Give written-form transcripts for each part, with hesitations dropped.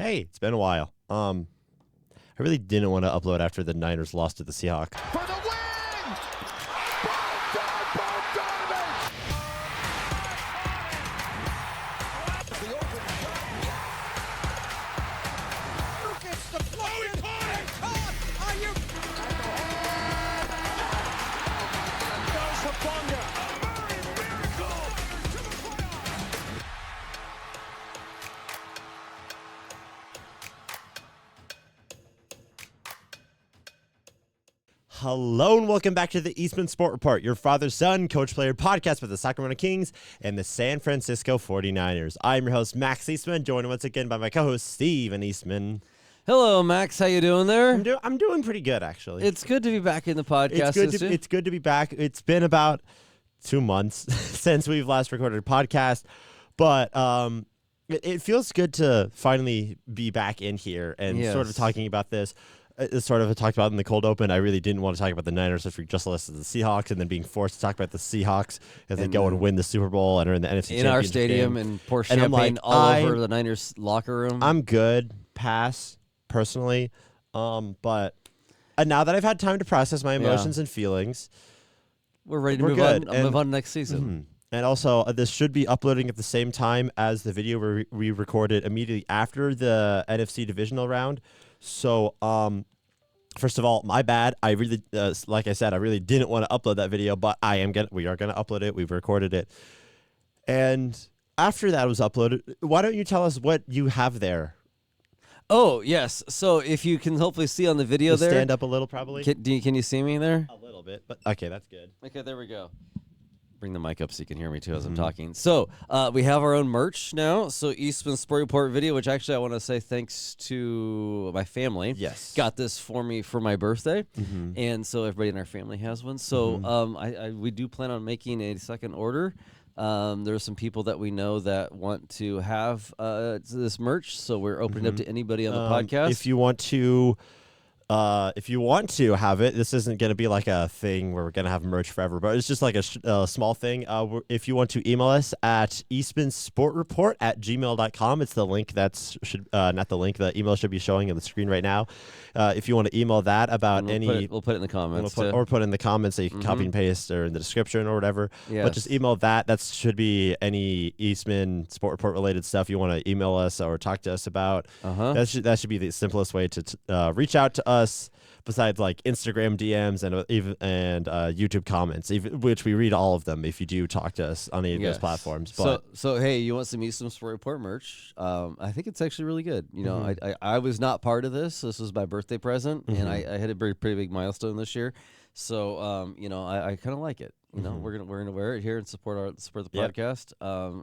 Hey, it's been a while. I really didn't want to upload after the Niners lost to the Seahawks. For the win! Bogdanovich! The open shot. It's the play. Oh, he caught it! Caught! Are you? Goes Hufanga. Miracle! To the playoffs. Hello and welcome back to the Eastman Sport Report, your father's son, coach player podcast with the Sacramento Kings and the San Francisco 49ers. I'm your host, Max Eastman, joined once again by my co-host, Steven Eastman. Hello, Max. How you doing there? I'm doing pretty good, actually. It's good to be back in the podcast. It's good to be back. It's been about 2 months since we've last recorded a podcast, but it feels good to finally be back in here and sort of talking about this. Sort of talked about in the cold open. I really didn't want to talk about the Niners if we just listed the Seahawks, and then being forced to talk about the Seahawks as they go and win the Super Bowl and are in the NFC in our Championship stadium game. and pour And I'm champagne like, all over the Niners locker room. I'm good, pass personally, but now that I've had time to process my emotions and feelings, We're ready to we're move good. on. And- Move on next season. And also, this should be uploading at the same time as the video we recorded immediately after the NFC divisional round. So, first of all, my bad. I really, like I said, I really didn't want to upload that video, but we are gonna upload it. We've recorded it, and after that was uploaded, why don't you tell us what you have there? Oh yes. So if you can hopefully see on the video Just there, stand up a little, probably Can you see me there? a little bit, but okay, that's good. Okay, there we go. Bring the mic up so you can hear me too as I'm talking. So we have our own merch now. So Eastman Sport Report video, which actually I want to say thanks to my family. Yes. Got this for me for my birthday, and so everybody in our family has one. So we do plan on making a second order. There are some people that we know that want to have this merch, so we're opening up to anybody on the podcast. If you want to have it, this isn't going to be like a thing where we're going to have merch forever, but it's just like a small thing. If you want to email us at eastmansportreport@gmail.com, it's the link not the link, the email should be showing on the screen right now. If you want to email that about we'll put it in the comments too. or put in the comments so you can copy and paste or in the description or whatever. But Yes. just email that. That should be any Eastman Sport Report related stuff you want to email us or talk to us about. That should be the simplest way to reach out to us. Besides like Instagram DMs and YouTube comments, which we read all of them if you do talk to us on any of those platforms. But So hey, you want some Eastman Sport Report merch? I think it's actually really good. You know, I was not part of this. This was my birthday present, and I had a pretty big milestone this year. So you know, I kind of like it. You know, we're gonna wear it here and support the podcast.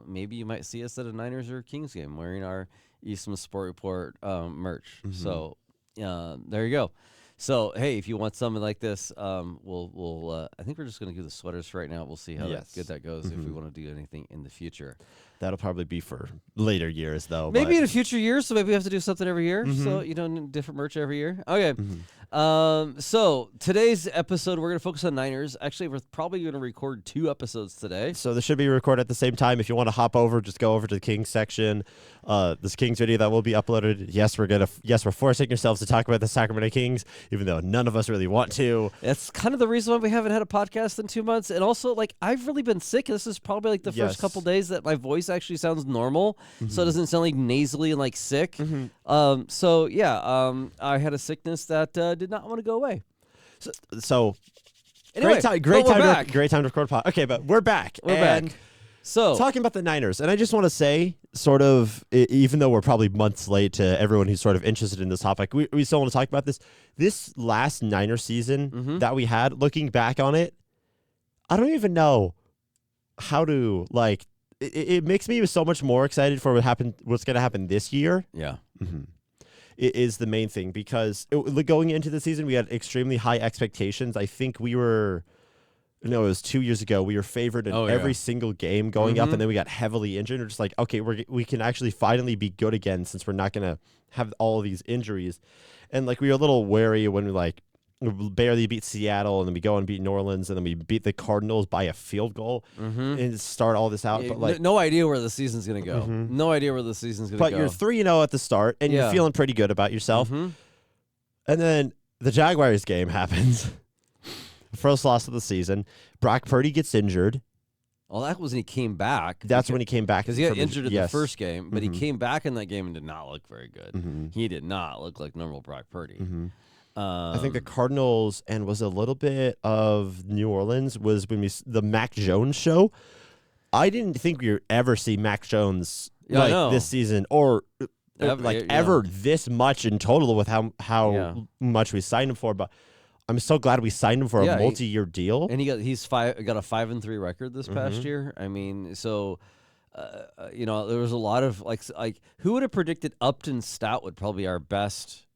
Maybe you might see us at a Niners or Kings game wearing our Eastman Sport Report merch. So there you go. So hey, if you want something like this, we'll I think we're just gonna do the sweaters for right now. We'll see how good that goes if we want to do anything in the future. that'll probably be for later years, though. Maybe but in a future year, so maybe we have to do something every year. So you know, different merch every year. Okay. So today's episode, we're gonna focus on Niners. Actually, we're probably gonna record 2 episodes today. So this should be recorded at the same time. If you want to hop over, just go over to the Kings section. This Kings video that will be uploaded. Yes, we're forcing ourselves to talk about the Sacramento Kings, even though none of us really want to. That's kind of the reason why we haven't had a podcast in 2 months. And also, like, I've really been sick. This is probably like the first couple days that my voice actually sounds normal, so it doesn't sound like nasally and like sick. I had a sickness that did not want to go away. So Anyway, great but we're time back. to record pod. Okay, but we're back. We're And back. So talking about the Niners, and I just want to say, sort of, even though we're probably months late to everyone who's sort of interested in this topic, we still want to talk about this. This last Niner season that we had, looking back on it, I don't even know how to, like, it makes me so much more excited for what's going to happen this year. yeah. It is the main thing, because going into the season, we had extremely high expectations. I think it was 2 years ago. We were favored in every single game going up, and then we got heavily injured. We're just like, okay, we can actually finally be good again since we're not going to have all of these injuries. And like, we were a little wary when we barely beat Seattle, and then we go and beat New Orleans, and then we beat the Cardinals by a field goal, and start all this out. But like, no idea where the season's gonna go. No idea where the season's gonna but go. you're 3-0 at the start, and you're feeling pretty good about yourself. And then the Jaguars game happens. First loss of the season. Brock Purdy gets injured. Well, that was when he came back. That's when he came back. Because he got injured at the first game, but he Mm-hmm. came back in that game and did not look very good. He did not look like normal Brock Purdy. I think the Cardinals and was a little bit of New Orleans was when the Mac Jones show. I didn't think we would ever see Mac Jones Yeah, I know. this season or ever this much in total with how much we signed him for. But I'm so glad we signed him for a multi-year deal. And got a 5-3 record this past year. I mean, so there was a lot of like who would have predicted Upton Stout would probably be our best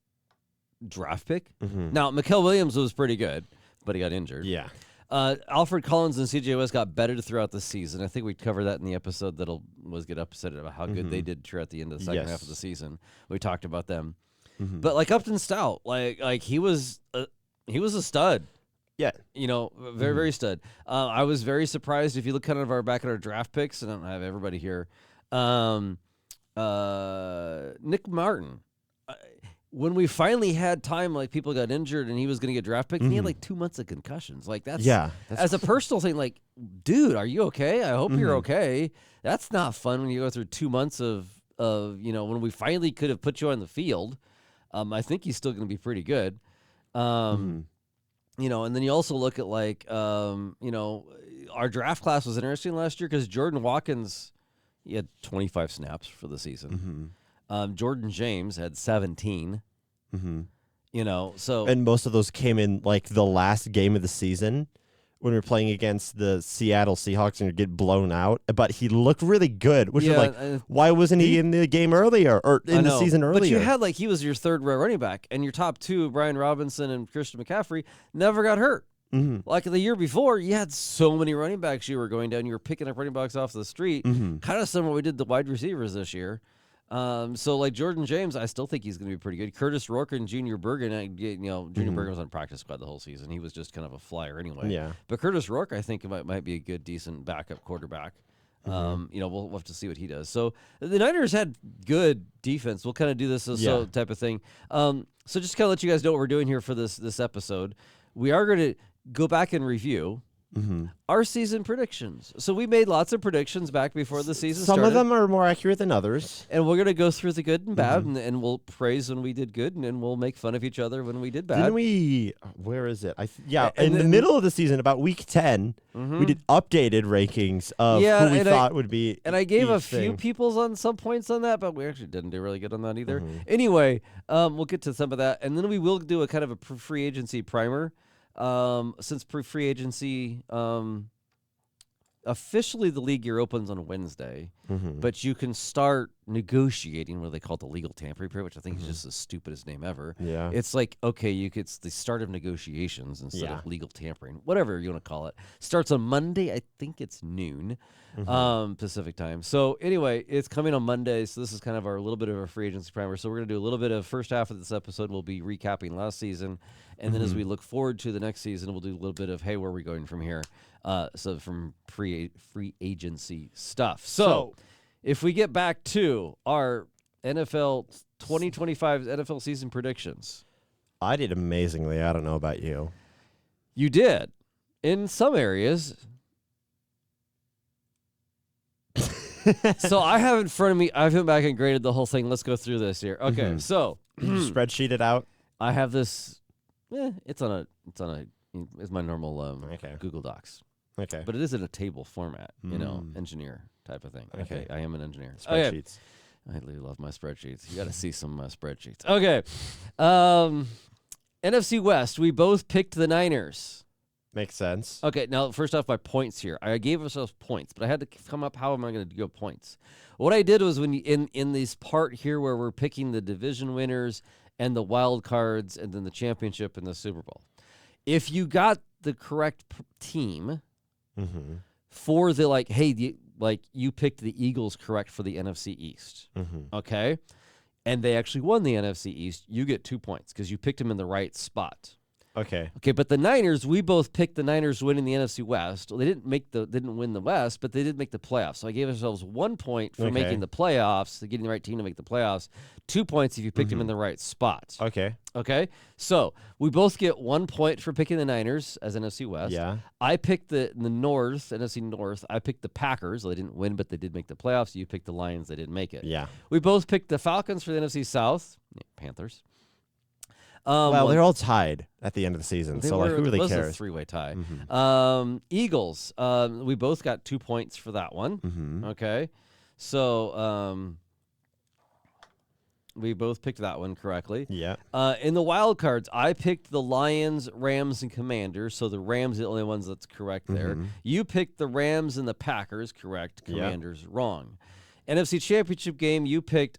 draft pick? Now, Mikael Williams was pretty good, but he got injured. Yeah. Alfred Collins and CJ West got better throughout the season. I think we covered that in the episode that'll get upset about how good they did throughout the end of the second half of the season. We talked about them, but like Upton Stout, like he was a stud. Yeah. Very very stud. I was very surprised if you look kind of back at our draft picks, and I don't have everybody here. Nick Martin. When we finally had time, like people got injured and he was going to get draft picked, and he had like 2 months of concussions. Like that's as a personal thing. Like, dude, are you okay? I hope you're okay. That's not fun when you go through 2 months of when we finally could have put you on the field. I think he's still going to be pretty good. And then you also look at our draft class was interesting last year because Jordan Watkins, he had 25 snaps for the season. Jordan James had 17. So and most of those came in like the last game of the season when we were playing against the Seattle Seahawks and get blown out. But he looked really good, which is like, why wasn't he in the game earlier or in the season earlier? But you had he was your third row running back, and your top two, Brian Robinson and Christian McCaffrey, never got hurt. Like the year before, you had so many running backs you were going down. You were picking up running backs off the street, kind of similar to what we did the wide receivers this year. So like Jordan James, I still think he's going to be pretty good. Curtis Rourke and Junior Bergen, Junior Bergen was on practice squad the whole season. He was just kind of a flyer anyway. Yeah. But Curtis Rourke, I think might be a good, decent backup quarterback. We'll have to see what he does. So the Niners had good defense. We'll kind of do this type of thing. So just kind of let you guys know what we're doing here for this episode. We are going to go back and review our season predictions. So we made lots of predictions back before the season started. Some of them are more accurate than others. And we're going to go through the good and bad, and we'll praise when we did good, and then we'll make fun of each other when we did bad. Didn't we? Where is it? In the middle of the season, about week 10, we did updated rankings of who we thought would be. And I gave a few people's on some points on that, but we actually didn't do really good on that either. Anyway, we'll get to some of that, and then we will do a kind of a free agency primer. Since free agency, officially the league year opens on Wednesday, but you can start negotiating what they call the legal tampering period, which I think is just the stupidest name ever. Yeah. It's like, okay, it's the start of negotiations instead of legal tampering, whatever you want to call it. Starts on Monday. I think it's noon, Pacific time. So anyway, it's coming on Monday. So this is kind of our little bit of a free agency primer. So we're going to do a little bit of first half of this episode. We'll be recapping last season. And then as we look forward to the next season, we'll do a little bit of, hey, where are we going from here? So from free agency stuff. So if we get back to our NFL 2025 NFL season predictions. I did amazingly. I don't know about you. You did. In some areas. So I have in front of me, I've been back and graded the whole thing. Let's go through this here. Okay, so. Spreadsheet it out. I have this. It's my normal Google Docs. Okay. But it is in a table format, engineer type of thing. Okay. I am an engineer. Spreadsheets. Okay. I really love my spreadsheets. You got to see some spreadsheets. Okay. NFC West, we both picked the Niners. Makes sense. Okay, now first off, my points here. I gave ourselves points, but I had to come up, how am I going to go points? What I did was when in this part here where we're picking the division winners and the wild cards and then the championship and the Super Bowl. If you got the correct team for the you picked the Eagles correct for the NFC East, okay, and they actually won the NFC East, you get 2 points because you picked them in the right spot. Okay. Okay, but the Niners, we both picked the Niners winning the NFC West. Well, they didn't win the West, but they did make the playoffs. So I gave ourselves 1 point for making the playoffs, getting the right team to make the playoffs. 2 points if you picked them in the right spot. Okay. Okay, so we both get 1 point for picking the Niners as NFC West. Yeah. I picked the North, NFC North. I picked the Packers. They didn't win, but they did make the playoffs. You picked the Lions. They didn't make it. Yeah. We both picked the Falcons for the NFC South. Panthers. Well, they're all tied at the end of the season, so like, who really it was cares? a three-way tie. Mhm. Eagles. We both got 2 points for that one. Mhm. Okay, so we both picked that one correctly. Yeah. In the wild cards, I picked the Lions, Rams, and Commanders. So the Rams are the only ones that's correct there. Mhm. You picked the Rams and the Packers, correct? Yeah. Commanders, wrong. NFC Championship game,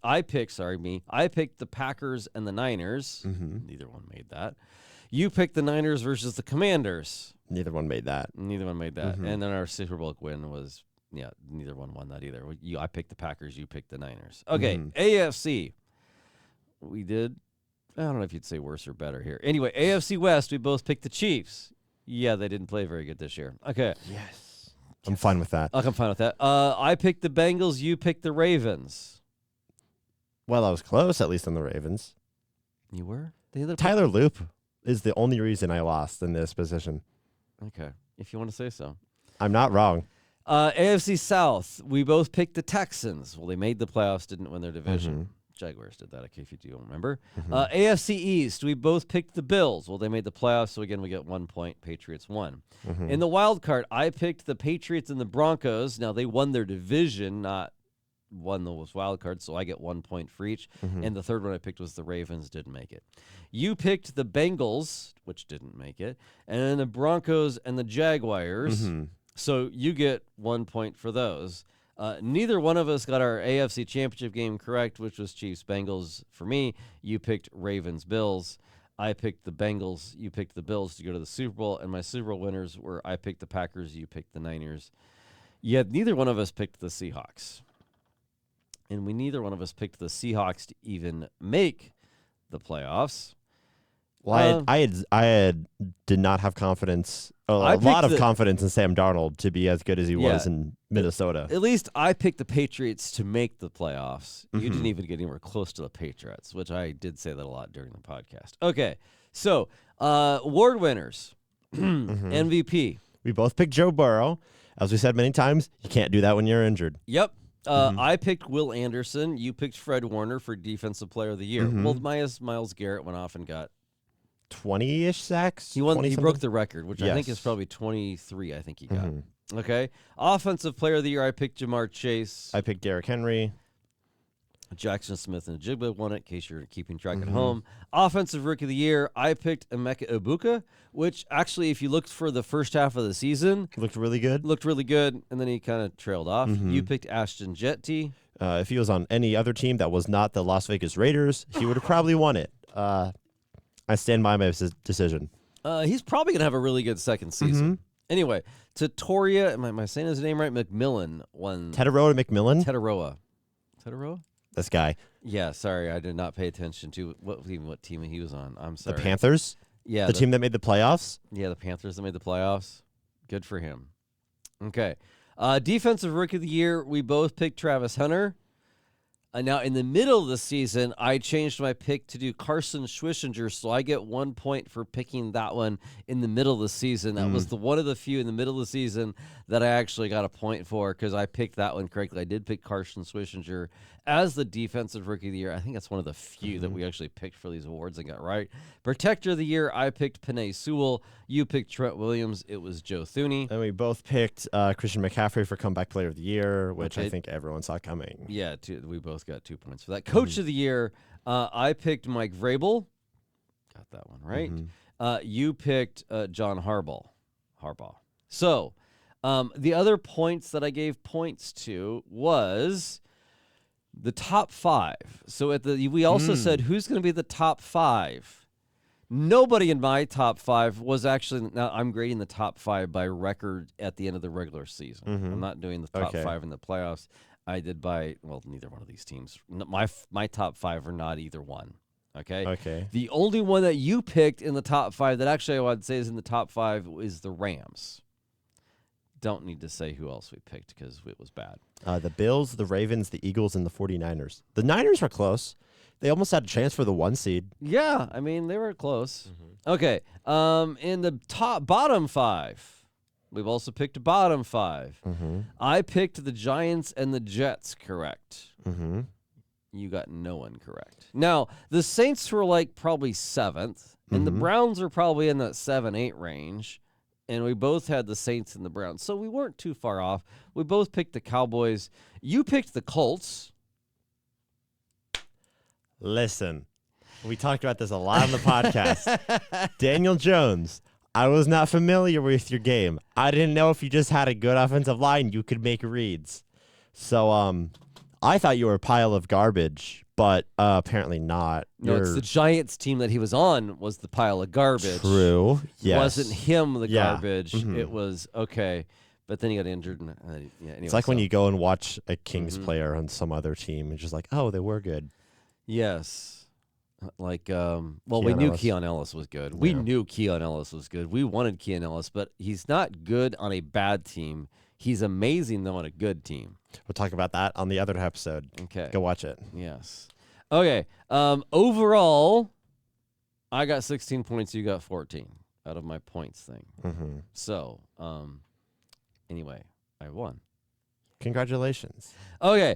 I picked the Packers and the Niners. Mhm. Neither one made that. You picked the Niners versus the Commanders. Neither one made that. Neither one made that. Mhm. And then our Super Bowl win was, neither one won that either. I picked the Packers, you picked the Niners. Okay, Mhm. AFC. We did, I don't know if you'd say worse or better here. Anyway, AFC West, we both picked the Chiefs. Yeah, they didn't play very good this year. Okay. Yes. I'm fine with that. I'm fine with that. I picked the Bengals, you picked the Ravens. Well, I was close, at least on the Ravens. You were? They ended up Tyler Loop is the only reason I lost in this position. Okay, if you want to say so. I'm not wrong. AFC South, we both picked the Texans. Well, they made the playoffs, didn't win their division. Jaguars did that, okay, if you do remember. AFC East, we both picked the Bills. Well, they made the playoffs, so again, we get 1 point. Patriots won. In the wild card, I picked the Patriots and the Broncos. Now, they won their division, not won those wild cards, so I get 1 point for each. And the third one I picked was the Ravens, didn't make it. You picked the Bengals, which didn't make it, and then the Broncos and the Jaguars. So you get 1 point for those. Neither one of us got our AFC Championship game correct, which was Chiefs-Bengals for me. You picked Ravens-Bills. I picked the Bengals. You picked the Bills to go to the Super Bowl. And my Super Bowl winners were I picked the Packers. You picked the Niners. Yet neither one of us picked the Seahawks. And neither one of us picked the Seahawks to even make the playoffs. Well, I did not have confidence, a lot of confidence in Sam Darnold to be as good as he was in Minnesota. At least I picked the Patriots to make the playoffs. You didn't even get anywhere close to the Patriots, which I did say that a lot during the podcast. Okay, so award winners, MVP. We both picked Joe Burrow. As we said many times, you can't do that when you're injured. Yep. I picked Will Anderson. You picked Fred Warner for Defensive Player of the Year. Well, Myles Garrett went off and got 20-ish sacks. He won. 20 He broke the record, which I think Yes. is probably 23. I think he got. Okay. Offensive Player of the Year. I picked Jamar Chase. I picked Derrick Henry. Jackson Smith and Jigba won it, in case you're keeping track at home. Offensive Rookie of the Year. I picked Emeka Ibuka, which actually, if you looked for the first half of the season, Looked really good. looked really good, and then he kind of trailed off. You picked Ashton Jetty. If he was on any other team that was not the Las Vegas Raiders, he would have probably won it. I stand by my decision. He's probably going to have a really good second season. Anyway, Tatoria, am I saying his name right? McMillan won. Tetaroa McMillan, Tetaroa. Tetaroa? this guy. Yeah, sorry, I did not pay attention to what team he was on. I'm sorry. The Panthers, Yeah, the team that made the playoffs. Yeah, the Panthers that made the playoffs. Good for him. Okay. Defensive Rookie of the Year, we both picked Travis Hunter. Now, in the middle of the season, I changed my pick to do Carson Schwishinger, so I get 1 point for picking that one in the middle of the season. That was one of the few in the middle of the season that I actually got a point for because I picked that one correctly. I did pick Carson Schwishinger as the Defensive Rookie of the Year. I think that's one of the few that we actually picked for these awards and got right. Protector of the Year, I picked Penei Sewell. You picked Trent Williams. It was Joe Thuney. And we both picked Christian McCaffrey for Comeback Player of the Year, which I think everyone saw coming. Yeah, we both got 2 points for that. Coach of the Year, I picked Mike Vrabel. Got that one right. You picked John Harbaugh. So the other points that I gave points to was the top five. So we also said who's going to be the top five. Nobody in my top five was actually. Now I'm grading the top five by record at the end of the regular season. I'm not doing the top five in the playoffs. I did by neither one of these teams. My top five are not either one. Okay. Okay. The only one that you picked in the top 5 that actually I would say is in the top 5 is the Rams. Don't need to say who else we picked because it was bad. The Bills, the Ravens, the Eagles, and the 49ers. The Niners were close. They almost had a chance for the 1 seed. Yeah, I mean, they were close. Okay. In the bottom 5, we've also picked a bottom 5. I picked the Giants and the Jets correct. You got no one correct. Now, the Saints were like probably 7th, and the Browns are probably in that 7-8 range. And we both had the Saints and the Browns. So we weren't too far off. We both picked the Cowboys. You picked the Colts. Listen, we talked about this a lot on the podcast. Daniel Jones, I was not familiar with your game. I didn't know if you just had a good offensive line, you could make reads. So I thought you were a pile of garbage, but apparently not. No, it's the Giants team that he was on was the pile of garbage. True. Yes. It wasn't him the Yeah. garbage. It was, okay. But then he got injured. And, anyway, It's like when you go and watch a Kings player on some other team and just like, oh, they were good. Yes. Like, we Keon knew Ellis. Keon Ellis was good. We knew Keon Ellis was good. We wanted Keon Ellis, but he's not good on a bad team. He's amazing, though, on a good team. We'll talk about that on the other episode. Okay. Go watch it. Yes. Okay. Overall, I got 16 points. You got 14 out of my points thing. So, anyway, I won. Congratulations. Okay.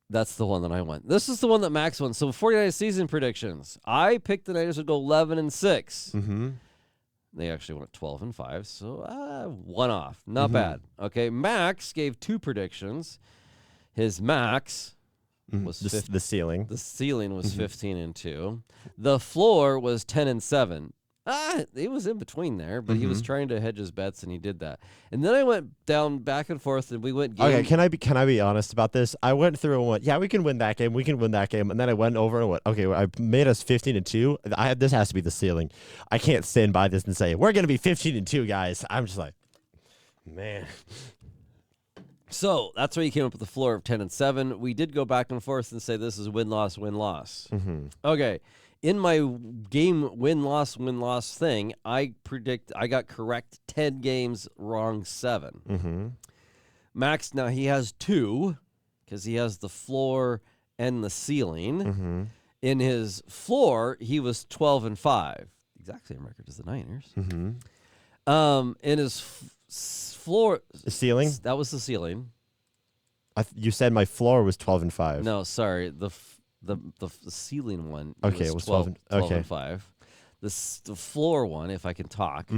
That's the one that I won. This is the one that Max won. So 49ers season predictions. I picked the Niners would go 11-6. They actually went 12-5, so one off. Not bad. Okay, Max gave 2 predictions. His max was The ceiling. the ceiling was 15-2. The floor was 10-7. It was in between there, but he was trying to hedge his bets, and he did that. And then I went down back and forth, and we went game. Okay, can I be honest about this? I went through and went, yeah, we can win that game. We can win that game. And then I went over and went, okay, I made us 15-2. This has to be the ceiling. I can't stand by this and say, we're going to be 15-2, guys. I'm just like, man. So that's why you came up with the floor of 10-7. We did go back and forth and say this is win-loss, win-loss. Okay. In my game win-loss thing, I got correct 10 games, wrong 7. Max, now he has 2 because he has the floor and the ceiling. In his floor, he was 12-5. Exact same record as the Niners. In his floor, The ceiling? that was the ceiling. You said my floor was 12-5. No, sorry, the ceiling one. Okay, it was 12 okay. and 5. The floor one, if I can talk,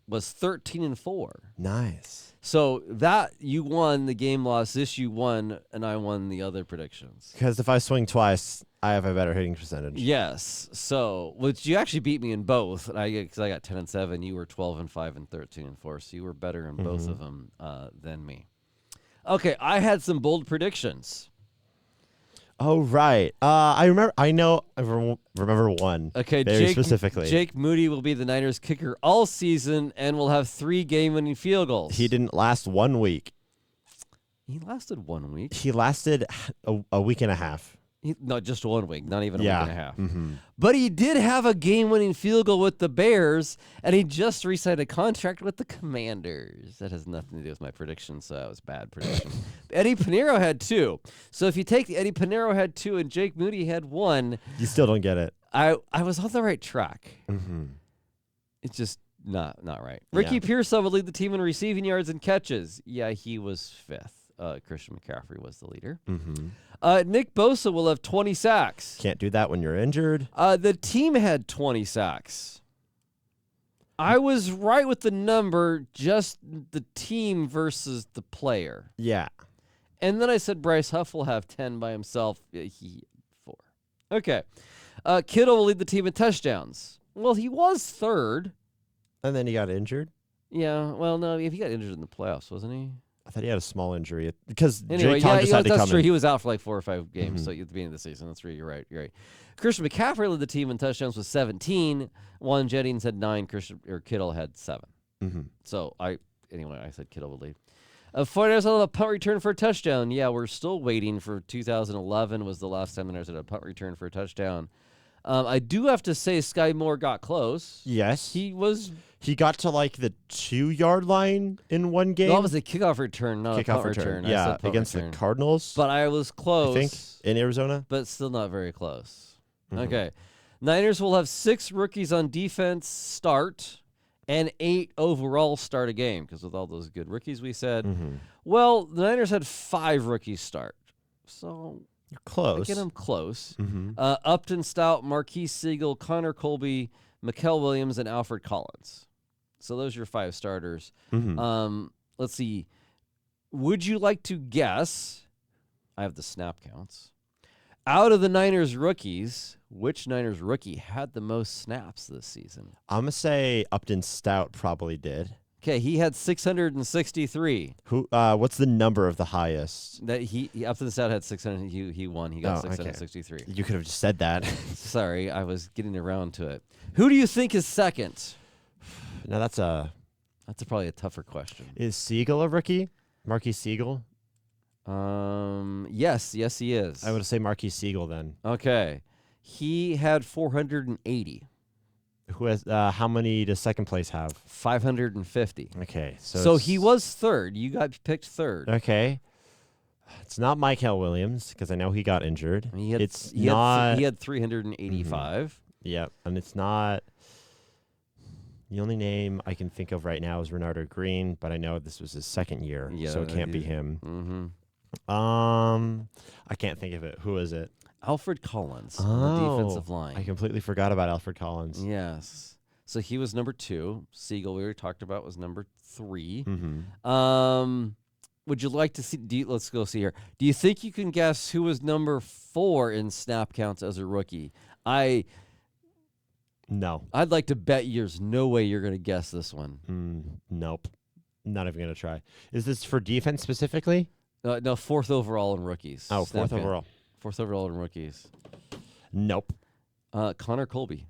was 13-4. Nice. So that you won the game loss. This you won, and I won the other predictions. Because if I swing twice, I have a better hitting percentage. Yes. So, which you actually beat me in both. Because I got 10-7. You were 12-5 and 13-4. So you were better in both of them than me. Okay, I had some bold predictions. Oh, right. I remember one. Okay, very specifically. Jake Moody will be the Niners kicker all season and will have 3 game-winning field goals. He didn't last 1 week. He lasted 1 week. He lasted a week and a half. No, just 1 week, not even a Yeah. week and a half. But he did have a game-winning field goal with the Bears, and he just re-signed a contract with the Commanders. That has nothing to do with my prediction, so that was a bad prediction. Eddie Pinheiro had 2. So if you take the Eddie Pinheiro had 2 and Jake Moody had 1, You still don't get it. I was on the right track. It's just not right. Ricky Yeah. Pearsall would lead the team in receiving yards and catches. Yeah, he was 5th. Christian McCaffrey was the leader. Nick Bosa will have 20 sacks. Can't do that when you're injured. The team had 20 sacks. I was right with the number, just the team versus the player. Yeah. And then I said Bryce Huff will have 10 by himself. He 4. Okay. Kittle will lead the team in touchdowns. Well, he was 3rd. And then he got injured. Yeah. Well, no, he got injured in the playoffs, wasn't he? I thought he had a small injury because Anyway, Jake Tom just had to that's come true. in. He was out for like 4 or 5 games, so at the beginning of the season. That's true. You're right. Christian McCaffrey led the team in touchdowns with 17. Juan Jennings had 9. Kittle had 7. So I said Kittle would lead. 49ers will have a punt return for a touchdown. Yeah, we're still waiting for 2011 was the last time the Niners had a punt return for a touchdown. I do have to say Sky Moore got close. Yes. He He got to like the 2-yard line in one game. that was a kickoff return, not a Kickoff punt return. I Yeah, said punt against return. the Cardinals, But I was close. I think, in Arizona. But still not very close. Mhm. Okay. Niners will have 6 rookies on defense start and 8 overall start a game because with all those good rookies we said. Mm-hmm. Well, the Niners had 5 rookies start. So You're I close. get them close. Mm-hmm. Upton Stout, Marquise Siegel, Connor Colby, Mikael Williams, and Alfred Collins. So those are your 5 starters. Mm-hmm. Let's see. Would you like to guess? I have the snap counts. Out of the Niners rookies, which Niners rookie had the most snaps this season? I'm gonna say Upton Stout probably did. Okay, he had 663. Who? What's the number of the highest? That he Upton Stout had 600. He won. He got Oh, okay. 663. You could have just said that. Sorry, I was getting around to it. Who do you think is second? Now that's Probably a tougher question. Is Siegel a rookie? Marquis Siegel? Yes, he is. I would say Marquis Siegel then. Okay, he had 480. Who has? How many does second place have? 550. Okay, So he was third. You got picked third. Okay. It's not Mikael Williams because I know he got injured. He had, It's he had not. he had 385. Yep, and it's not. The only name I can think of right now is Renardo Green, but I know this was his second year, Yeah, so it can't be him. Mm-hmm. I can't think of it. Who is it? Alfred Collins on the defensive I line. completely forgot about Alfred Collins. Yes. So he was number 2. Siegel, we already talked about, was number 3. Mm-hmm. Would you like to see? Let's go see here. Do you think you can guess who was number 4 in snap counts as a rookie? No. I'd like to bet there's no way you're going to guess this one. Nope. Not even gonna try. Is this for defense specifically? No, 4th overall in rookies. Oh, Snap 4th count. overall. 4th overall in rookies. Nope. Connor Colby,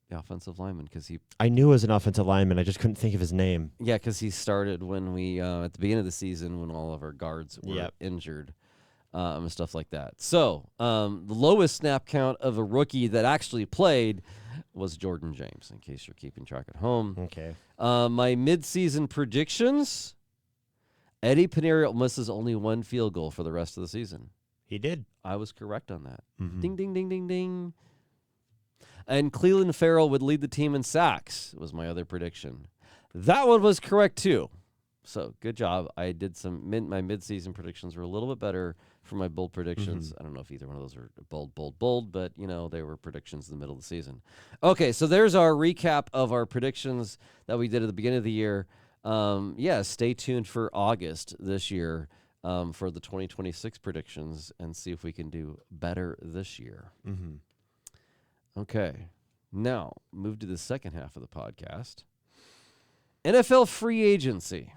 the offensive lineman, because I knew it was an offensive lineman. I just couldn't think of his name. he started when we at the beginning of the season when all of our guards were Yep. injured. And stuff like that. So the lowest snap count of a rookie that actually played was Jordan James, in case you're keeping track at home. Okay. My midseason predictions, Eddie Pinheiro misses only 1 field goal for the rest of the season. He did. I was correct on that. Mhm. Ding, ding, ding, ding, ding. And Cleveland Farrell would lead the team in sacks, was my other prediction. That one was correct, too. So, good job. I did my midseason predictions were a little bit better for my bold predictions. I don't know if either one of those are bold, but, they were predictions in the middle of the season. Okay, so there's our recap of our predictions that we did at the beginning of the year. Stay tuned for August this year for the 2026 predictions and see if we can do better this year. Mm-hmm. Okay, now move to the second half of the podcast. NFL free agency.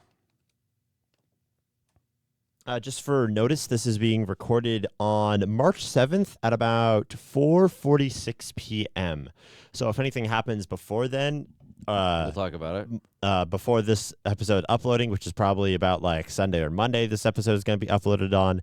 Just for notice, this is being recorded on March 7th at about 4:46 p.m. So if anything happens before then, We'll talk about it. before this episode uploading, which is probably about like Sunday or Monday, this episode is going to be uploaded on.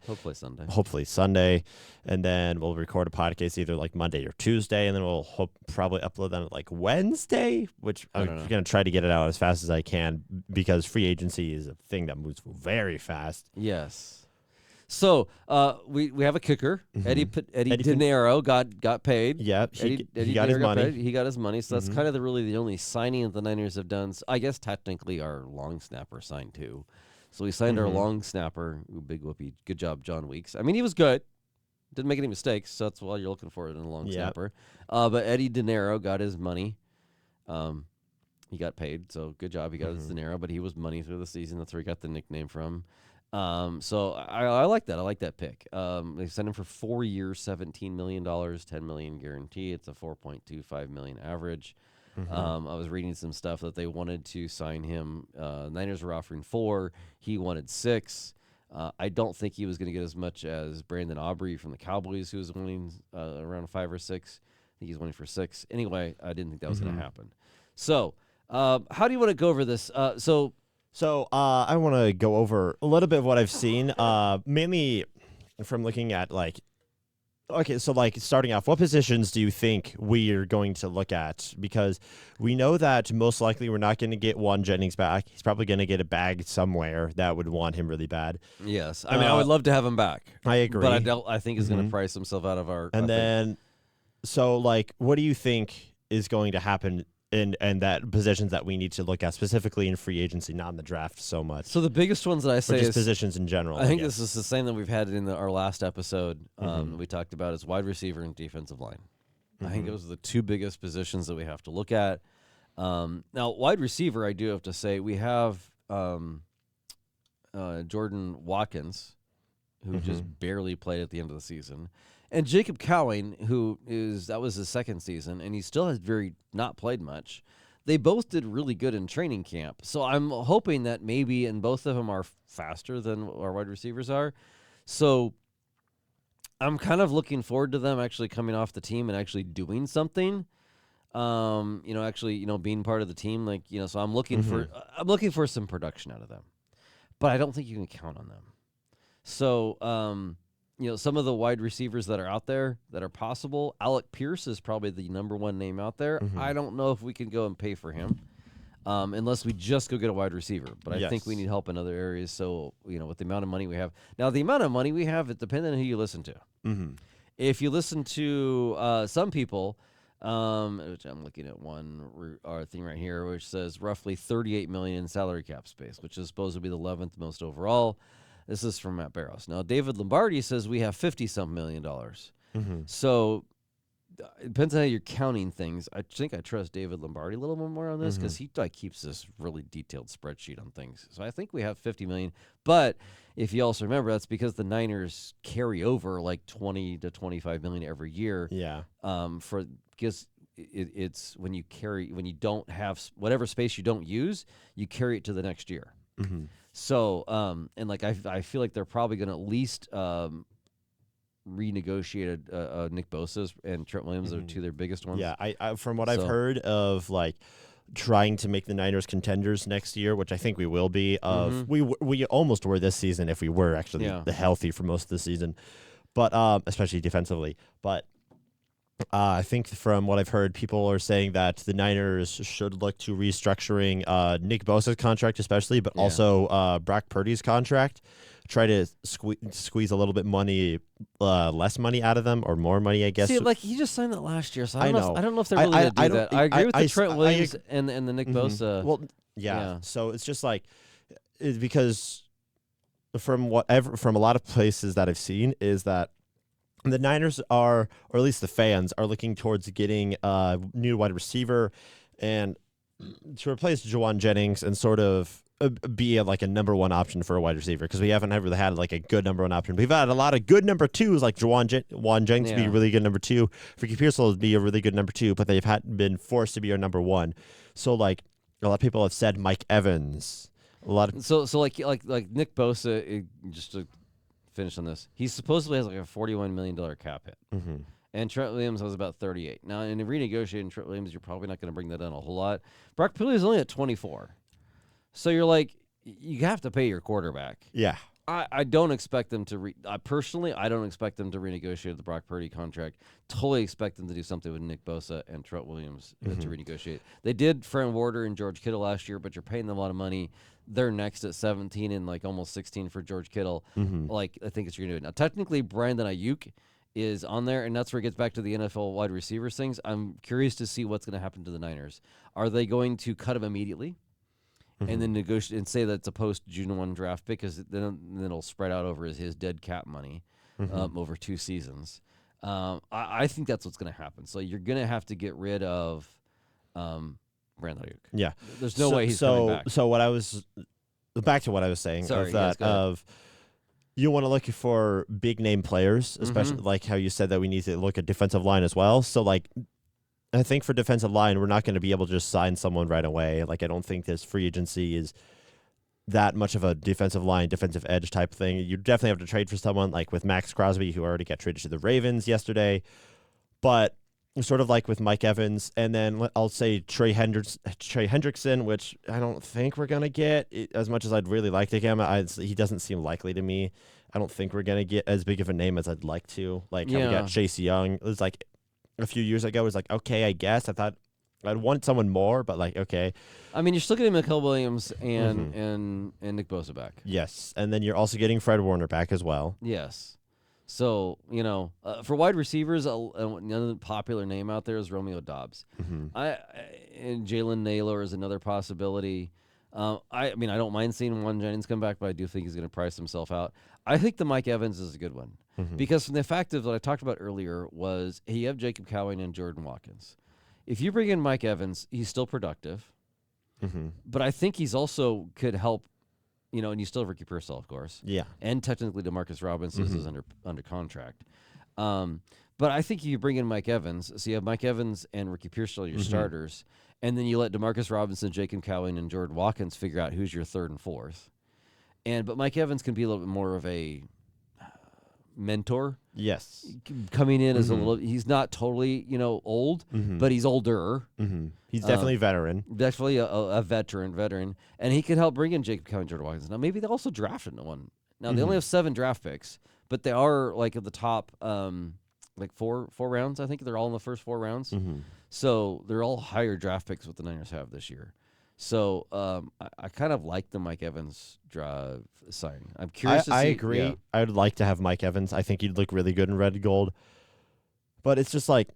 Hopefully Sunday, and then we'll record a podcast either like Monday or Tuesday, and then we'll probably upload them like Wednesday, which I'm don't know. going to try to get it out as fast as I can because free agency is a thing that moves very fast. Yes. So we have a kicker. Mhm. Eddie Eddie De Niro got paid. Yep, Eddie he got his De Niro money. paid. He got his money. So that's Mhm. kind of really the only signing that the Niners have done. So I guess technically our long snapper signed too. So we signed our Mhm. long snapper. Ooh, big whoopee. Good job, John Weeks. I mean, he was good. Didn't make any mistakes. So that's what you're looking for in a long Yep. snapper. But Eddie De Niro got his money. He got paid. So good job. He got his De Niro, but he was money through the season. That's where he got the nickname from. So I like that. I like that pick. They sent him for 4 years, $17 million, $10 million guarantee. It's a $4.25 million average. I was reading some stuff that they wanted to sign him. Niners were offering 4. He wanted 6. I don't think he was going to get as much as Brandon Aubrey from the Cowboys, who was wanting around 5 or 6. I think he's wanting for 6. Anyway, I didn't think that was going to happen. So, how do you want to go over this? So I want to go over a little bit of what I've seen, mainly from looking at like Okay, so like starting off, what positions do you think we are going to look at? Because we know that most likely we're not going to get Juan Jennings back. He's probably going to get a bag somewhere that would want him really bad. Yes, I mean I would love to have him back. I agree. But I think he's going Mhm. to price himself out of our. And then, so like, what do you think is going to happen in that positions that we need to look at specifically in free agency, not in the draft so much, so the biggest ones that I or say just is positions in general? I think guess. this is the same that we've had in our last episode Mhm. that we talked about is wide receiver and defensive line. I think Mhm. those are the two biggest positions that we have to look at. Now, wide receiver, I do have to say we have Jordan Watkins, who just barely played at the end of the season, and Jacob Cowing, that was his second season, and he still has not played much. They both did really good in training camp, so I'm hoping that maybe, and both of them are faster than our wide receivers are, so I'm kind of looking forward to them actually coming off the team and actually doing something. Being part of the team, so I'm looking for some production out of them, but I don't think you can count on them. So, some of the wide receivers that are out there that are possible, Alec Pierce is probably the number one name out there. I don't know if we can go and pay for him unless we just go get a wide receiver. But I think we Yes. need help in other areas. So, with the amount of money we have. Now, the amount of money we have, it depends on who you listen to. Mm-hmm. If you listen to some people, which I'm looking at our thing right here, which says roughly $38 million in salary cap space, which is supposed to be the 11th most overall. This is from Matt Barrows. Now, David Lombardi says we have $50-some million. Mm-hmm. So it depends on how you're counting things. I think I trust David Lombardi a little bit more on this because he keeps this really detailed spreadsheet on things. So I think we have $50 million. But if you also remember, that's because the Niners carry over like $20 to $25 million every year. Yeah. Because it's when you don't have whatever space you don't use, you carry it to the next year. Mm-hmm. So, I feel like they're probably going to at least renegotiate Nick Bosa and Trent Williams are two of their biggest ones. Yeah, I from what I've So- heard of like trying to make the Niners contenders next year, which I think we will be. We almost were this season if we were actually Yeah. healthy for most of the season, but especially defensively. But I think from what I've heard, people are saying that the Niners should look to restructuring Nick Bosa's contract, especially, but Yeah. also Brock Purdy's contract. Try to squeeze a little bit less money out of them, or more money, I guess. See, he just signed that last year, so I I don't know. know. I don't know if they're I- really I- going to I do don't- that. I agree with the I- Trent I Williams and the Nick Mhm. Bosa. Well, yeah. yeah. So it's just because from a lot of places that I've seen is that the Niners are, or at least the fans are looking towards getting a new wide receiver and to replace Juwan Jennings and sort of be a number one option for a wide receiver, because we haven't really had a good number one option. We've had a lot of good number twos, like Juwan Jennings be a Yeah. really good number two. Ricky Pearsall would be a really good number two, but they've been forced to be our number one. So a lot of people have said Mike Evans. A lot of So like Nick Bosa, just to finish on this, he supposedly has a $41 million cap hit. Mhm. And Trent Williams has about 38. Now, in renegotiating Trent Williams, you're probably not going to bring that down a whole lot. Brock Purdy is only at 24. So you're you have to pay your quarterback. yeah. I don't expect them to personally, I don't expect them to renegotiate the Brock Purdy contract. Totally expect them to do something with Nick Bosa and Trent Williams to renegotiate. They did Fran Warder and George Kittle last year, but you're paying them a lot of money. They're next at 17 and almost 16 for George Kittle. I think it's going to do it. Now, technically, Brandon Ayuk is on there, and that's where it gets back to the NFL wide receivers things. I'm curious to see what's going to happen to the Niners. Are they going to cut him immediately? And then negotiate and say that it's a post June 1 draft pick, because then it'll spread out over his dead cap money over 2 seasons. I think that's what's going to happen. So you're going to have to get rid of Brandon Ayuk. Yeah. There's no way he's coming back. So back to what I was saying Sorry, of yes, that go ahead. of you want to look for big name players, especially like how you said that we need to look at defensive line as well. So I think for defensive line, we're not going to be able to just sign someone right away. I don't think this free agency is that much of a defensive edge type thing. You definitely have to trade for someone with Max Crosby, who already got traded to the Ravens yesterday. But sort of with Mike Evans, and then I'll say Trey Hendrickson, which I don't think we're going to get as much as I'd really like to get him. He doesn't seem likely to me. I don't think we're gonna get as big of a name as I'd like to. Like how we Yeah. got Chase Young. It was like a few years ago. It was like, okay, I guess I thought I'd want someone more, but like, okay, I mean, you're still getting Mikael Williams and Mm-hmm. and Nick Bosa back. yes. And then you're also getting Fred Warner back as well. Yes. So, for wide receivers, another popular name out there is Romeo Dobbs. Mm-hmm. And Jalen Naylor is another possibility. I mean, I don't mind seeing Juan Jennings come back, but I do think he's going to price himself out. I think the Mike Evans is a good one because from the fact of what I talked about earlier was you have Jacob Cowing and Jordan Watkins. If you bring in Mike Evans, he's still productive, Mm-hmm. but I think he's also could help. And you still have Ricky Pearsall, of course. Yeah. And technically DeMarcus Robinson is under contract. But I think you bring in Mike Evans. So you have Mike Evans and Ricky Pearsall, your starters. And then you let DeMarcus Robinson, Jacob Cowing, and Jordan Watkins figure out who's your third and fourth. But Mike Evans can be a little bit more of a mentor Yes. coming in as a little. He's not totally, old, but he's older. Mm-hmm. He's definitely a veteran. Definitely a veteran, and he could help bring in Jacob Cowing, Jordan Watkins. Now maybe they also drafted one. Now they only have 7 draft picks, but they are like at the top, like four rounds. I think they're all in the first 4 rounds. Mm-hmm. So they're all higher draft picks what the Niners have this year. So I kind of like the Mike Evans signing. I'm curious to see. I agree. Yeah. I would like to have Mike Evans. I think he'd look really good in red and gold. But it's just like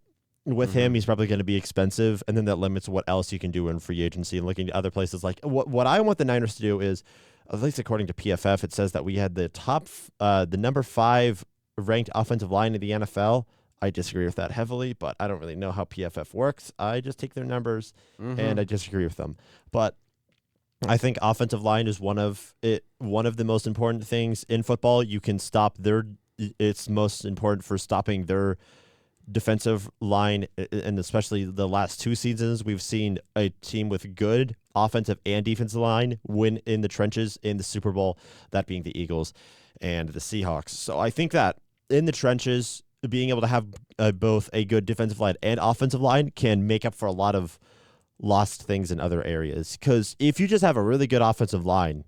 with him, he's probably going to be expensive, and then that limits what else you can do in free agency and looking at other places. Like what I want the Niners to do is, at least according to PFF, it says that we had the number 5 ranked offensive line in the NFL. I disagree with that heavily, but I don't really know how PFF works. I just take their numbers and I disagree with them. But I think offensive line is one of the most important things in football. You can stop it's most important for stopping their defensive line, and especially the last 2 seasons, we've seen a team with good offensive and defensive line win in the trenches in the Super Bowl, that being the Eagles and the Seahawks. So I think that in the trenches, being able to have both a good defensive line and offensive line can make up for a lot of lost things in other areas. Because if you just have a really good offensive line,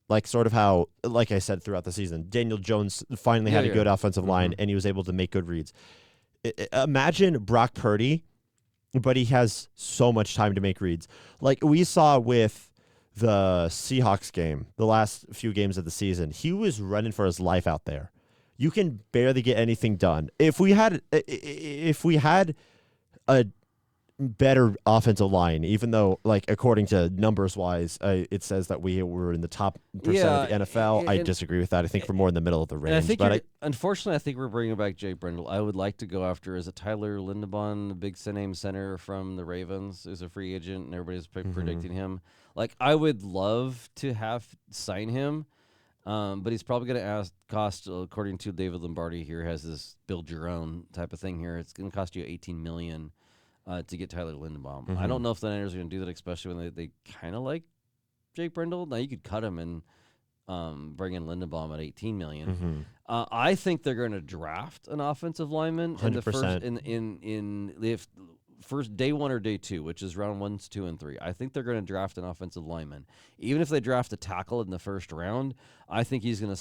like sort of how, like I said throughout the season, Daniel Jones finally had a good offensive line and he was able to make good reads. Imagine Brock Purdy, but he has so much time to make reads. Like we saw with the Seahawks game, the last few games of the season, he was running for his life out there. You can barely get anything done. If we had a better offensive line, even though, like, according to numbers wise, it says that we were in the top percent of the NFL. I disagree with that. I think we're more in the middle of the range. And I think but unfortunately, I think we're bringing back Jake Brendel. I would like to go after, is it Tyler Linderbaum, the big name center from the Ravens, who's a free agent, and everybody's predicting him. Like, I would love to sign him. But he's probably going to cost, according to David Lombardi here, has this build your own type of thing here. It's going to cost you $18 million to get Tyler Linderbaum. I don't know if the Niners are going to do that, especially when they kind of like Jake Brendel. Now you could cut him and bring in Linderbaum at $18 million. I think they're going to draft an offensive lineman in the first 100%. First day 1 or day 2, which is round 1, 2, and 3. I think they're going to draft an offensive lineman. Even if they draft a tackle in the first round, I think he's going to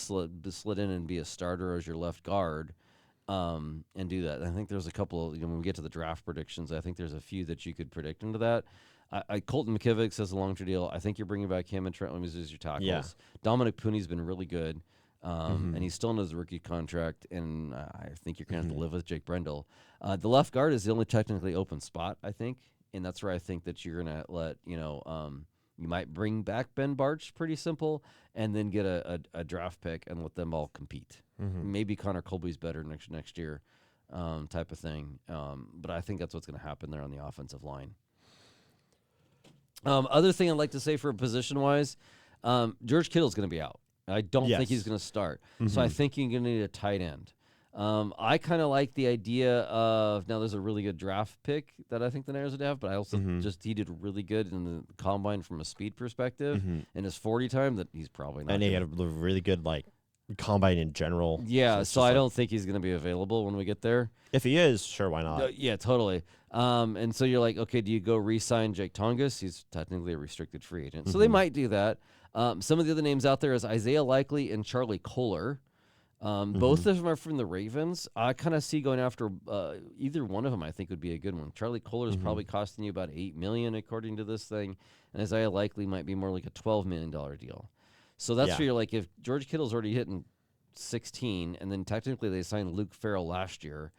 slid in and be a starter as your left guard, and do that. I think there's a couple of, when we get to the draft predictions, I think there's a few that you could predict into that. Colton McKivick says a long-term deal. I think you're bringing back him and Trent Williams as your tackles. Yeah. Dominic Pooney's been really good. And he's still in his rookie contract, and I think you're going to have to live with Jake Brendel. The left guard is the only technically open spot, I think, and that's where I think that you're going to let, you might bring back Ben Bartch, pretty simple, and then get a draft pick and let them all compete. Maybe Connor Colby's better next year, type of thing. But I think that's what's going to happen there on the offensive line. Other thing I'd like to say for position-wise, George Kittle's going to be out. I don't think he's going to start. So I think you're going to need a tight end. I kind of like the idea of, now there's a really good draft pick that I think the Niners would have, but I also he did really good in the combine from a speed perspective. In his 40 time, that he's probably not. And he had a really good, like, combine in general. Yeah, it's so just I like, don't think he's going to be available when we get there. if he is, sure, why not? Yeah, totally. And so you're like, okay, do you go re-sign Jake Tongas? He's technically a restricted free agent. So they might do that. Some of the other names out there is Isaiah Likely and Charlie Kohler. Both of them are from the Ravens. I kind of see going after either one of them. I think would be a good one. Charlie Kohler is probably costing you about $8 million according to this thing, and Isaiah Likely might be more like a $12 million deal. So that's where you're like, if George Kittle's already hitting 16, and then technically they signed Luke Farrell last year,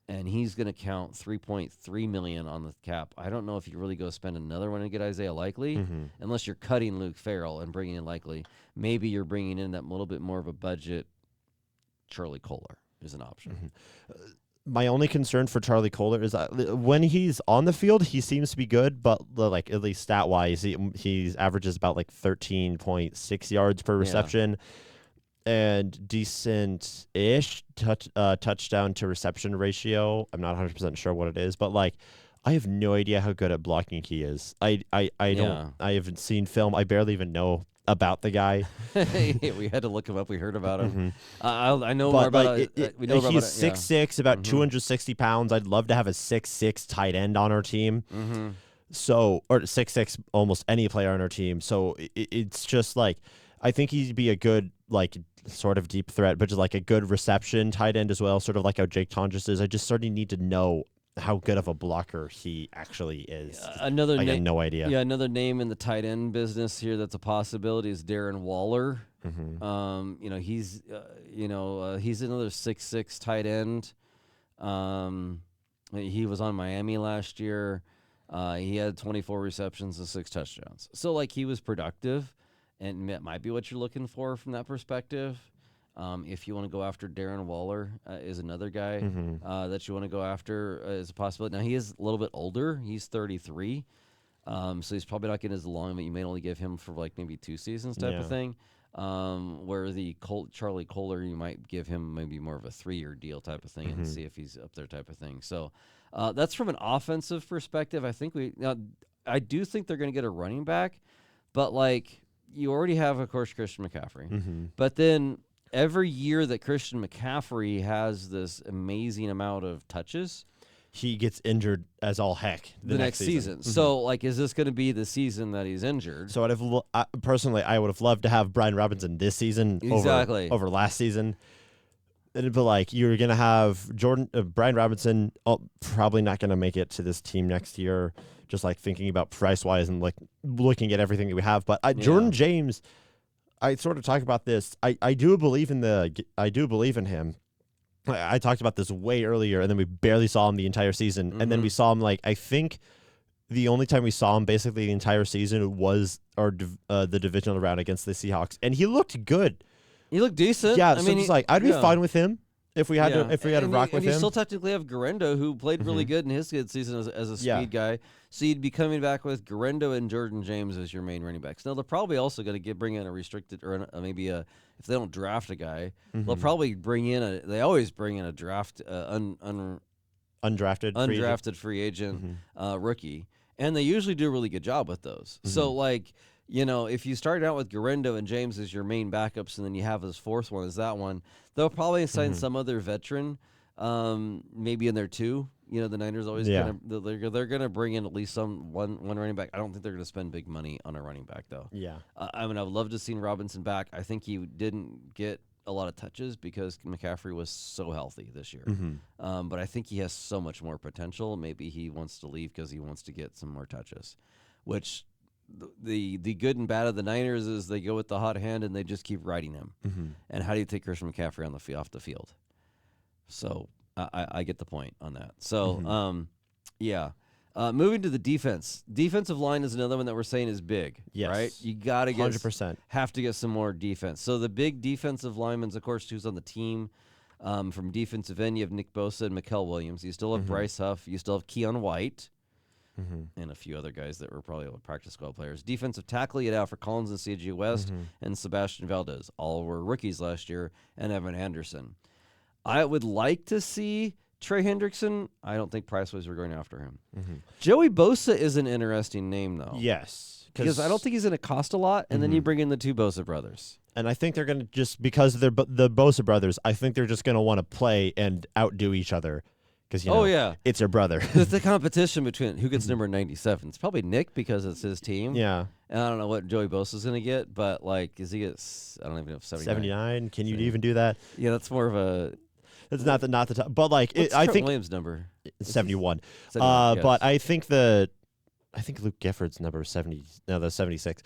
and he's going to count $3.3 million on the cap. I don't know if you really go spend another one and get Isaiah Likely, unless you're cutting Luke Farrell and bringing in Likely. Maybe you're bringing in that little bit more of a budget. Charlie Kohler is an option. My only concern for Charlie Kohler is that when he's on the field, he seems to be good, but like at least stat wise, he averages about like 13.6 yards per reception and decent-ish touchdown to reception ratio. I'm not 100% sure what it is, but like I have no idea how good at blocking he is. I haven't seen film. I barely even know about the guy. We had to look him up. We heard about him. I know more about it. We know about he's it. 6'6", about 260 pounds. I'd love to have a 6'6" tight end on our team. So, or 6'6", almost any player on our team. So it's just like, I think he'd be a good, like, sort of deep threat, but just like a good reception tight end as well, sort of like how Jake Tonjes is. I just sort of need to know how good of a blocker he actually is. I have no idea. Yeah, another name in the tight end business here that's a possibility is Darren Waller. He's he's another 6'6" tight end. He was on Miami last year. He had 24 receptions and 6 touchdowns. So like he was productive, and that might be what you're looking for from that perspective. If you want to go after Darren Waller is another guy that you want to go after as a possibility. Now, he is a little bit older. He's 33, so he's probably not getting as long, but you may only give him for like maybe 2 seasons type of thing. Where the Charlie Kohler, you might give him maybe more of a 3-year deal type of thing and see if he's up there type of thing. So that's from an offensive perspective. I do think they're going to get a running back, but like you already have, of course, Christian McCaffrey. But then every year that Christian McCaffrey has this amazing amount of touches, he gets injured as all heck the next season. So, like, is this going to be the season that he's injured? So, personally, I would have loved to have Brian Robinson this season over last season. But like, you're going to have Brian Robinson probably not going to make it to this team next year. Just like thinking about price wise and like looking at everything that we have. But Jordan James, I sort of talk about this. I do believe in him. I talked about this way earlier, and then we barely saw him the entire season. And then we saw him, like, I think the only time we saw him basically the entire season was the divisional round against the Seahawks. And he looked good. He looked decent. Yeah, I'd be fine with him if we had to rock with him. You still technically have Garendo, who played really good in his good season as a speed guy. So you'd be coming back with Garendo and Jordan James as your main running backs. Now, they're probably also going to bring in a restricted or maybe if they don't draft a guy, they'll probably bring in they always bring in a draft undrafted free agent rookie. And they usually do a really good job with those. So, like, if you start out with Garendo and James as your main backups, and then you have this fourth one as that one, they'll probably sign some other veteran, maybe in there too. The Niners always they're going to bring in at least one running back. I don't think they're going to spend big money on a running back though. Yeah, I would love to see Robinson back. I think he didn't get a lot of touches because McCaffrey was so healthy this year. But I think he has so much more potential. Maybe he wants to leave because he wants to get some more touches, which. The good and bad of the Niners is they go with the hot hand and they just keep riding him. And how do you take Christian McCaffrey off the field? So I get the point on that. So moving to the defense. Defensive line is another one that we're saying is big. Yes. Right? You got to get 100%. Have to get some more defense. So the big defensive linemen, of course, who's on the team. From defensive end, you have Nick Bosa and Mikael Williams. You still have Bryce Huff. You still have Keon White. And a few other guys that were probably practice squad players. Defensive tackle, you had Alfred Collins and C.J. West and Sebastian Valdez. All were rookies last year, and Evan Anderson. I would like to see Trey Hendrickson. I don't think price-wise we're going after him. Joey Bosa is an interesting name, though. Yes. Because I don't think he's going to cost a lot, and then you bring in the 2 Bosa brothers. And I think they're going to just, because they're the Bosa brothers, I think they're just going to want to play and outdo each other. because Oh, yeah. it's your brother. It's the competition between who gets number 97. It's probably Nick because it's his team. Yeah, And I don't know what Joey Bosa's going to get, but, like, is he get, I don't even know if 79. 79. Can you 70. even do that? Yeah, that's more of a. That's not the top. But like, What's I Trent think Williams' number? 71. 71, yes. But I think Luke Gifford's number is 70. No, that's 76.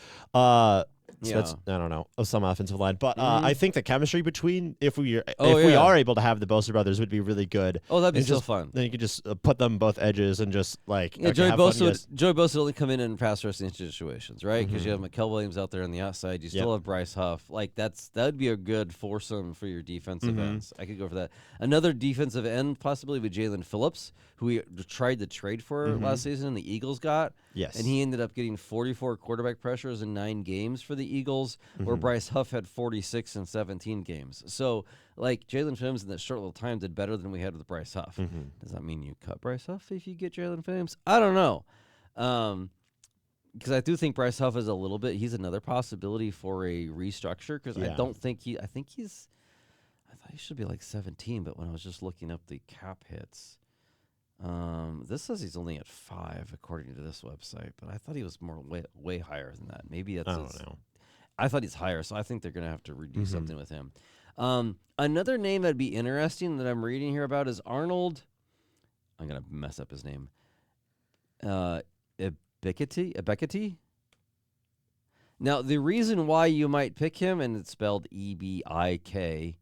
So that's, I don't know, some offensive line. But I think the chemistry between, if we are able to have the Bosa brothers, would be really good. Oh, that'd be And so just- fun. Then you could just put them both edges and just like, Yeah, okay, Joey have fun, Bosa would guys. only come in pass rushing situations, right? Because you have Mikael Williams out there on the outside. You still have Bryce Huff. Like that would be a good foursome for your defensive ends. I could go for that. Another defensive end possibly would Jalen Phillips, who we tried to trade for last season, and the Eagles got. Yes. And he ended up getting 44 quarterback pressures in 9 games for the Eagles, where Bryce Huff had 46 in 17 games. So, like, Jalen Phillips in that short little time did better than we had with Bryce Huff. Does that mean you cut Bryce Huff if you get Jalen Phillips? I don't know. Because I do think Bryce Huff is he's another possibility for a restructure, because I thought he should be like 17, but when I was just looking up the cap hits, this says he's only at 5 according to this website, but I thought he was way higher than that. Maybe that's I don't know. I thought he's higher, so I think they're going to have to redo something with him. Another name that'd be interesting that I'm reading here about is Arnold. I'm going to mess up his name. Ebiketie? Now, the reason why you might pick him, and it's spelled Ebiketie,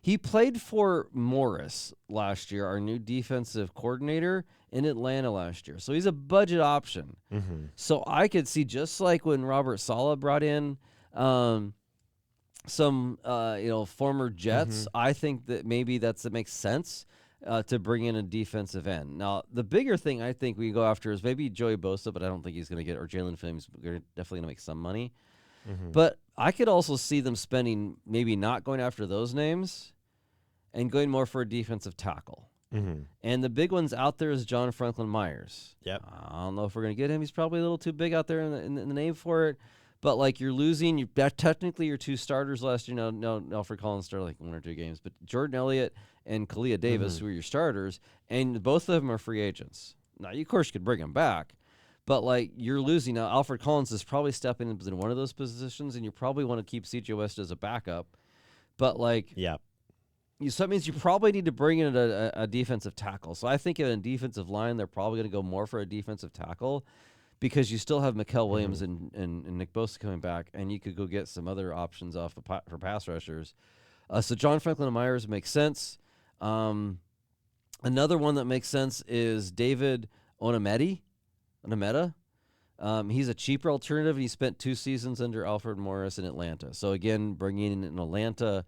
he played for Morris last year, our new defensive coordinator in Atlanta last year. So he's a budget option. So I could see, just like when Robert Saleh brought in some former Jets, I think that maybe that makes sense to bring in a defensive end. Now, the bigger thing I think we go after is maybe Joey Bosa, but I don't think he's going to get, or Jalen Phillips, definitely going to make some money. But I could also see them spending, maybe not going after those names and going more for a defensive tackle. And the big ones out there is John Franklin Myers. Yep. I don't know if we're going to get him. He's probably a little too big out there in the name for it. But, like, you're losing technically your 2 starters last year. No, Alfred Collins started like 1 or 2 games. But Jordan Elliott and Kalia Davis, who are your starters, and both of them are free agents. Now, you, of course, could bring them back. But, like, you're losing. Now, Alfred Collins is probably stepping into one of those positions, and you probably want to keep C.J. West as a backup. But, like, so that means you probably need to bring in a defensive tackle. So I think in a defensive line, they're probably going to go more for a defensive tackle, because you still have Mikael Williams and Nick Bosa coming back, and you could go get some other options off for pass rushers. So John Franklin Myers makes sense. Another one that makes sense is David Onometa. He's a cheaper alternative, and he spent 2 seasons under Alfred Morris in Atlanta. So again, bringing in an Atlanta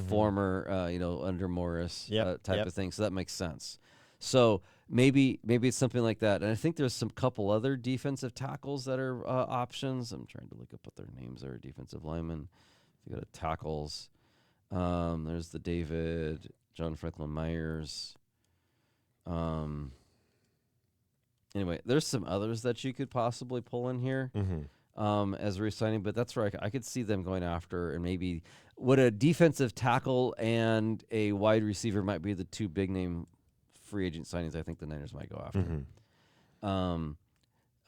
former, under Morris type of thing. So that makes sense. So maybe it's something like that. And I think there's some couple other defensive tackles that are options. I'm trying to look up what their names are. Defensive linemen. If you go to tackles, there's the John Franklin Myers. Anyway, there's some others that you could possibly pull in here as re-signing, but that's where I could see them going after, and maybe what a defensive tackle and a wide receiver might be the 2 big name free agent signings I think the Niners might go after.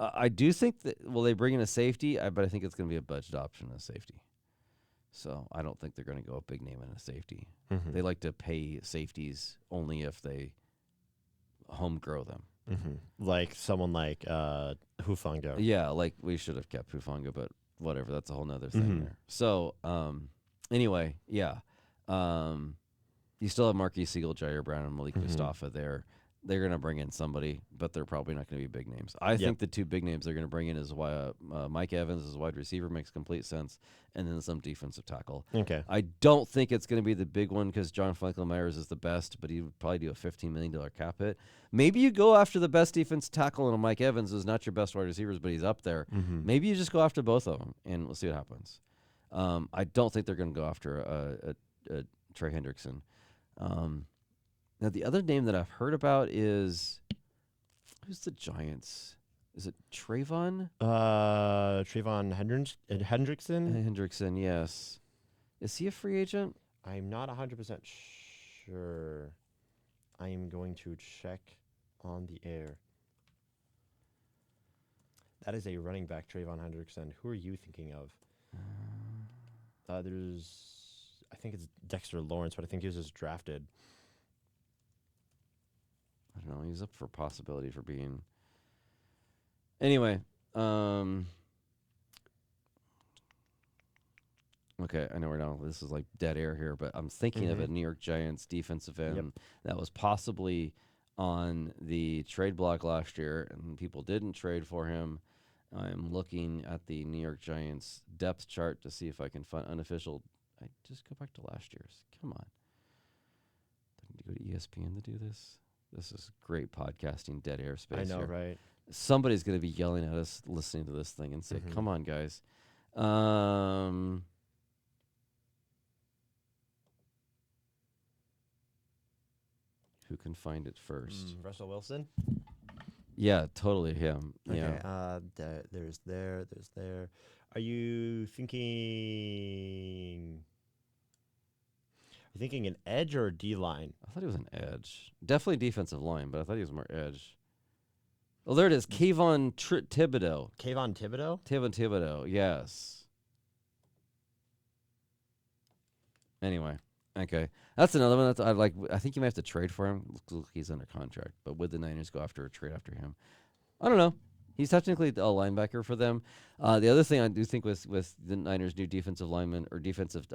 I do think that, will they bring in a safety? But I think it's going to be a budget option, a safety. So I don't think they're going to go a big name in a safety. They like to pay safeties only if they home grow them. Like someone like Hufanga. Yeah, like we should have kept Hufanga, but whatever. That's a whole nother thing there. So anyway, yeah. You still have Marquise Siegel, Jair Brown, and Malik Mustafa there. They're going to bring in somebody, but they're probably not going to be big names. I think the 2 big names they're going to bring in is Mike Evans as wide receiver, makes complete sense, and then some defensive tackle. Okay. I don't think it's going to be the big one because John Franklin Myers is the best, but he would probably do a $15 million cap hit. Maybe you go after the best defensive tackle, and Mike Evans is not your best wide receivers, but he's up there. Maybe you just go after both of them, and we'll see what happens. I don't think they're going to go after a Trey Hendrickson. Now, the other name that I've heard about is, who's the Giants? Is it Trayvon? Trayvon Hendrickson? Hendrickson, yes. Is he a free agent? I'm not 100% sure. I am going to check on the air. That is a running back, Trayvon Hendrickson. Who are you thinking of? I think it's Dexter Lawrence, but I think he was just drafted. I don't know. He's up for possibility for being. Anyway, okay, I know we're now. This is like dead air here, but I'm thinking of a New York Giants defensive end that was possibly on the trade block last year, and people didn't trade for him. I'm looking at the New York Giants depth chart to see if I can find unofficial. I just go back to last year's. Come on. Do I need to go to ESPN to do this? This is great podcasting, dead air space. I know, here. right? Somebody's going to be yelling at us listening to this thing and say, come on, guys. Who can find it first? Russell Wilson? Yeah, totally him. Okay. Yeah. There's there. Are you thinking an edge or a D line? I thought he was an edge. Definitely defensive line, but I thought he was more edge. Oh, there it is. Kayvon Thibodeau. Kayvon Thibodeau? Kayvon Thibodeau, yes. Anyway, okay. That's another one that I think you might have to trade for him. Looks like he's under contract, but would the Niners go after a trade after him? I don't know. He's technically a linebacker for them. The other thing I do think with the Niners' new defensive lineman or defensive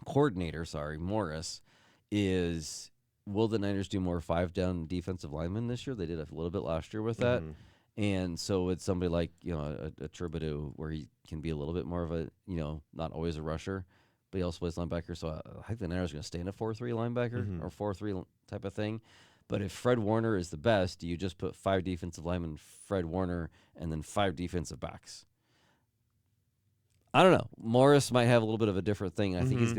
coordinator, Morris, is will the Niners do more 5-down defensive linemen this year? They did a little bit last year with that. And so it's somebody like, a Thibodeau where he can be a little bit more of a, not always a rusher, but he also plays linebacker. So I think the Niners are going to stay in a 4-3 linebacker or 4-3 type of thing. But if Fred Warner is the best, do you just put 5 defensive linemen, Fred Warner, and then 5 defensive backs? I don't know. Morris might have a little bit of a different thing. I think he's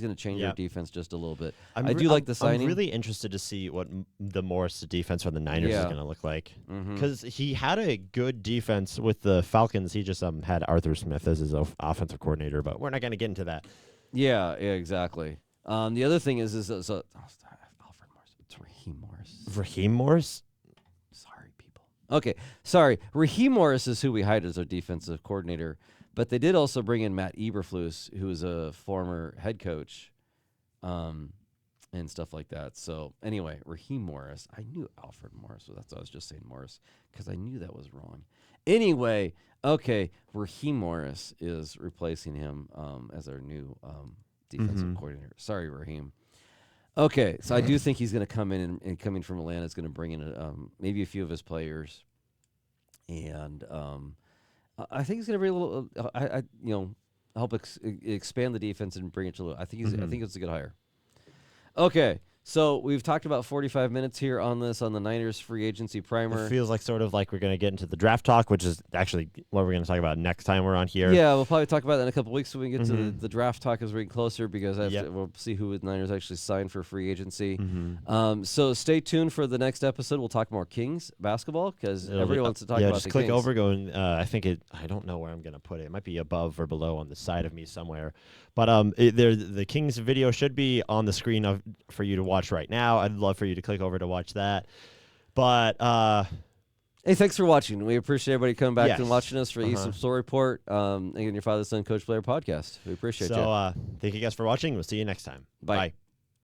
gonna change their defense just a little bit. I do like the signing. I'm really interested to see what the Morris defense for the Niners is gonna look like, because he had a good defense with the Falcons. He just had Arthur Smith as his offensive coordinator, but we're not gonna get into that. Yeah, exactly. The other thing is Alfred Morris. It's Raheem Morris. Raheem Morris. Sorry, people. Okay, sorry. Raheem Morris is who we hired as our defensive coordinator. But they did also bring in Matt Eberflus, who is a former head coach, and stuff like that. So anyway, Raheem Morris. I knew Alfred Morris, so that's why I was just saying Morris, because I knew that was wrong. Anyway, okay, Raheem Morris is replacing him as our new defensive coordinator. Sorry, Raheem. Okay, so I do think he's going to come in, and coming from Atlanta is going to bring in maybe a few of his players, and I think he's going to be a little, help expand the defense and bring it to. I think it's a good hire. Okay, so we've talked about 45 minutes here on the Niners free agency primer. It feels like we're going to get into the draft talk, which is actually what we're going to talk about next time we're on here. Yeah, we'll probably talk about that in a couple weeks when we get to the draft talk as we get closer, because we'll see who the Niners actually sign for free agency. So stay tuned for the next episode. We'll talk more Kings basketball, because everybody wants to talk about just the click Kings. over, going. I don't know where I'm going to put it. It might be above or below on the side of me somewhere. But the Kings video should be on the screen for you to watch right now. I'd love for you to click over to watch that. But hey, thanks for watching. We appreciate everybody coming back Yes. and watching us for the Eastern Story Report and your Father, Son, Coach, Player podcast. We appreciate you. so thank you guys for watching. We'll see you next time. Bye.